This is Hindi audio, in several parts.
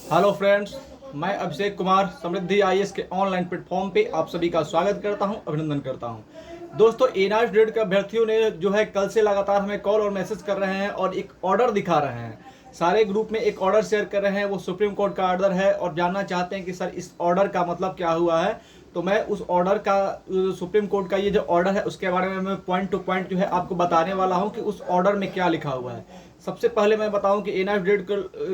हेलो फ्रेंड्स, मैं अभिषेक कुमार समृद्धि आईएएस के ऑनलाइन प्लेटफॉर्म पे आप सभी का स्वागत करता हूं, अभिनंदन करता हूं। दोस्तों, एनआईएस ग्रेड के अभ्यर्थियों ने जो है कल से लगातार हमें कॉल और मैसेज कर रहे हैं और एक ऑर्डर दिखा रहे हैं। सारे ग्रुप में एक ऑर्डर शेयर कर रहे हैं, वो सुप्रीम कोर्ट का ऑर्डर है और जानना चाहते हैं कि सर इस ऑर्डर का मतलब क्या हुआ है। तो मैं उस ऑर्डर का, सुप्रीम कोर्ट का ये जो ऑर्डर है उसके बारे में मैं पॉइंट टू पॉइंट जो है आपको बताने वाला हूं कि उस ऑर्डर में क्या लिखा हुआ है। सबसे पहले मैं बताऊं कि एनआईएस ग्रेड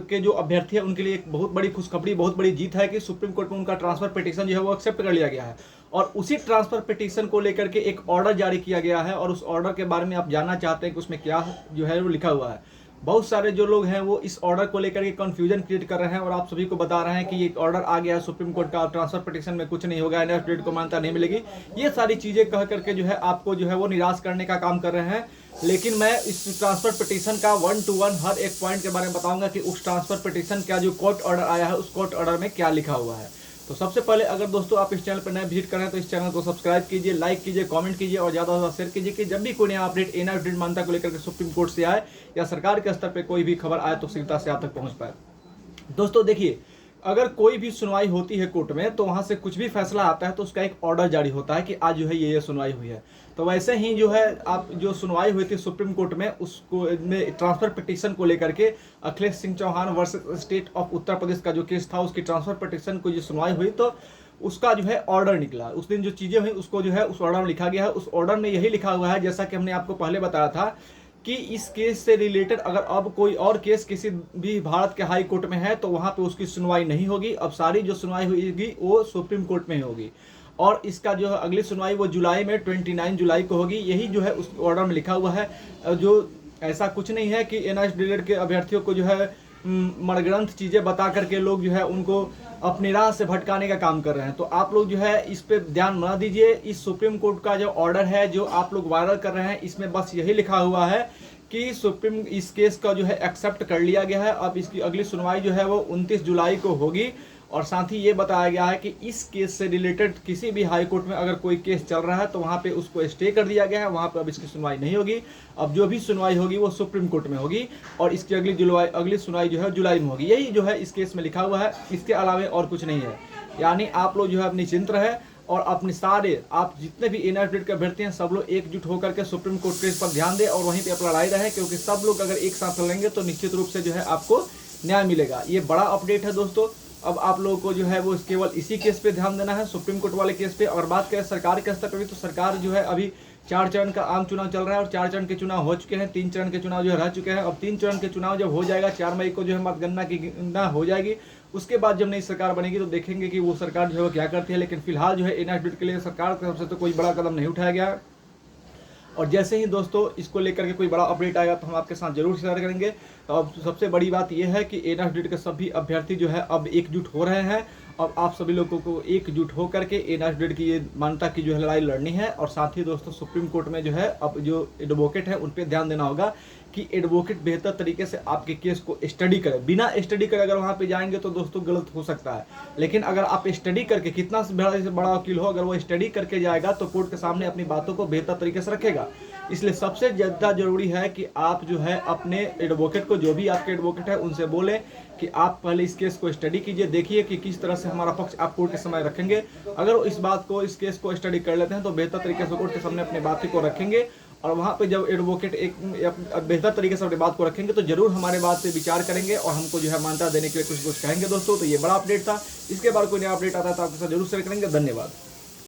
के जो अभ्यर्थी हैं उनके लिए एक बहुत बड़ी खुशखबरी, बहुत बड़ी जीत है कि सुप्रीम कोर्ट में उनका ट्रांसफर पिटीशन जो है वो एक्सेप्ट कर लिया गया है और उसी ट्रांसफर पिटीशन को लेकर के एक ऑर्डर जारी किया गया है और उस ऑर्डर के बारे में आप जानना चाहते हैं कि उसमें क्या जो है वो लिखा हुआ है। बहुत सारे जो लोग हैं वो इस ऑर्डर को लेकर के कंफ्यूजन क्रिएट कर रहे हैं और आप सभी को बता रहे हैं कि ये ऑर्डर आ गया है सुप्रीम कोर्ट का, ट्रांसफर पिटीशन में कुछ नहीं होगा, एनआईएस ग्रेड को मान्यता नहीं मिलेगी। ये सारी चीजें कह करके जो है आपको जो है वो निराश करने का काम कर रहे हैं। लेकिन मैं इस ट्रांसफर पिटीशन का 1 to 1 हर एक पॉइंट के बारे में बताऊंगा कि उस ट्रांसफर पिटीशन का जो कोर्ट ऑर्डर आया है उस कोर्ट ऑर्डर में क्या लिखा हुआ है। तो सबसे पहले अगर दोस्तों आप इस चैनल पर नए विजिट करें तो इस चैनल को सब्सक्राइब कीजिए, लाइक कीजिए, कमेंट कीजिए और ज़्यादा से ज़्यादा शेयर कीजिए कि जब भी कोई नया अपडेट एनआईएस ग्रेड मान्यता को लेकर के सुप्रीम कोर्ट से आए या सरकार के स्तर पर कोई भी खबर आए तो शीघ्रता से आप तक पहुँच पाए। दोस्तों देखिए, अगर कोई भी सुनवाई होती है कोर्ट में तो वहां से कुछ भी फैसला आता है तो उसका एक ऑर्डर जारी होता है कि आज जो है ये सुनवाई हुई है। तो वैसे ही जो है आप जो सुनवाई हुई थी सुप्रीम कोर्ट में उसको में ट्रांसफर पिटीशन को लेकर के Akhilesh Singh Chauhan versus state of Uttar Pradesh का जो केस था उसकी ट्रांसफर पिटीशन को जो सुनवाई हुई तो उसका जो है ऑर्डर निकला। उस दिन जो चीजें हुई उसको जो है उस ऑर्डर में लिखा गया है। उस ऑर्डर में यही लिखा हुआ है, जैसा कि हमने आपको पहले बताया था, कि इस केस से रिलेटेड अगर अब कोई और केस किसी भी भारत के हाई कोर्ट में है तो वहां पे उसकी सुनवाई नहीं होगी। अब सारी जो सुनवाई होगी वो सुप्रीम कोर्ट में होगी और इसका जो है अगली सुनवाई वो जुलाई में 29 जुलाई को होगी। यही जो है उस ऑर्डर में लिखा हुआ है। जो ऐसा कुछ नहीं है कि एनआईएस ग्रेड के अभ्यर्थियों को जो है मनगढ़ंत चीजें बता करके लोग जो है उनको अपनी राह से भटकाने का काम कर रहे हैं। तो आप लोग जो है इस पे ध्यान न दीजिए। इस सुप्रीम कोर्ट का जो ऑर्डर है जो आप लोग वायरल कर रहे हैं इसमें बस यही लिखा हुआ है कि सुप्रीम इस केस का जो है एक्सेप्ट कर लिया गया है। अब इसकी अगली सुनवाई जो है वो 29 जुलाई को होगी और साथ ही ये बताया गया है कि इस केस से रिलेटेड किसी भी हाई कोर्ट में अगर कोई केस चल रहा है तो वहां पे उसको स्टे कर दिया गया है, वहां पे अब इसकी सुनवाई नहीं होगी। अब जो भी सुनवाई होगी वो सुप्रीम कोर्ट में होगी और इसकी अगली सुनवाई जो है जुलाई में होगी। यही जो है इस केस में लिखा हुआ है, इसके अलावा और कुछ नहीं है। यानी आप लोग जो है अपनी चिंत रहे और अपने सारे आप जितने भी एनआईएस ग्रेड के अभ्यर्थी हैं सब लोग एकजुट होकर के सुप्रीम कोर्ट केस पर ध्यान दें और वहीं पे अपना लड़ाई रहे, क्योंकि सब लोग अगर एक साथ लड़ेंगे तो निश्चित रूप से जो है आपको न्याय मिलेगा। ये बड़ा अपडेट है दोस्तों। अब आप लोगों को जो है वो केवल इसी केस पे ध्यान देना है, सुप्रीम कोर्ट वाले केस पे। और बात करें सरकार के स्तर पर भी तो सरकार जो है अभी 4 चरण का आम चुनाव चल रहा है और 4 चरण के चुनाव हो चुके हैं, 3 चरण के चुनाव जो है रह चुके हैं। अब 3 चरण के चुनाव जब हो जाएगा, 4 मई को जो है मतगणना की गणना हो जाएगी, उसके बाद जब नई सरकार बनेगी तो देखेंगे कि वो सरकार जो है वो क्या करती है। लेकिन फिलहाल जो है एनआईएस ग्रेड के लिए सरकार की तरफ से तो कोई बड़ा कदम नहीं उठाया गया है और जैसे ही दोस्तों इसको लेकर के कोई बड़ा अपडेट आएगा तो हम आपके साथ जरूर शेयर करेंगे। तो अब सबसे बड़ी बात यह है कि एनआईएस ग्रेड के सभी अभ्यर्थी जो है अब एकजुट हो रहे हैं। अब आप सभी लोगों को एकजुट होकर के एनआईएस ग्रेड की ये मान्यता की जो है लड़ाई लड़नी है। और साथ ही दोस्तों सुप्रीम कोर्ट में जो है अब जो एडवोकेट है उन पर ध्यान देना होगा कि एडवोकेट बेहतर तरीके से आपके केस को स्टडी करे। बिना स्टडी करे अगर वहाँ पे जाएंगे तो दोस्तों गलत हो सकता है, लेकिन अगर आप स्टडी करके, कितना बड़ा वकील हो, अगर वो स्टडी करके जाएगा तो कोर्ट के सामने अपनी बातों को बेहतर तरीके से रखेगा। इसलिए सबसे ज़्यादा जरूरी है कि आप जो है अपने एडवोकेट को, जो भी आपके एडवोकेट है उनसे बोलें कि आप पहले इस केस को स्टडी कीजिए, देखिए कि किस तरह से हमारा पक्ष आप कोर्ट के समय रखेंगे। अगर वो इस केस को स्टडी कर लेते हैं तो बेहतर तरीके से कोर्ट के सामने अपनी बातों को रखेंगे और वहाँ पे जब एडवोकेट एक बेहतर तरीके से अपनी बात को रखेंगे तो जरूर हमारे बात पे विचार करेंगे और हमको जो है मान्यता देने के लिए कुछ कहेंगे दोस्तों। तो ये बड़ा अपडेट था। इसके बाद कोई नया अपडेट आता है तो आपके साथ जरूर शेयर करेंगे। धन्यवाद।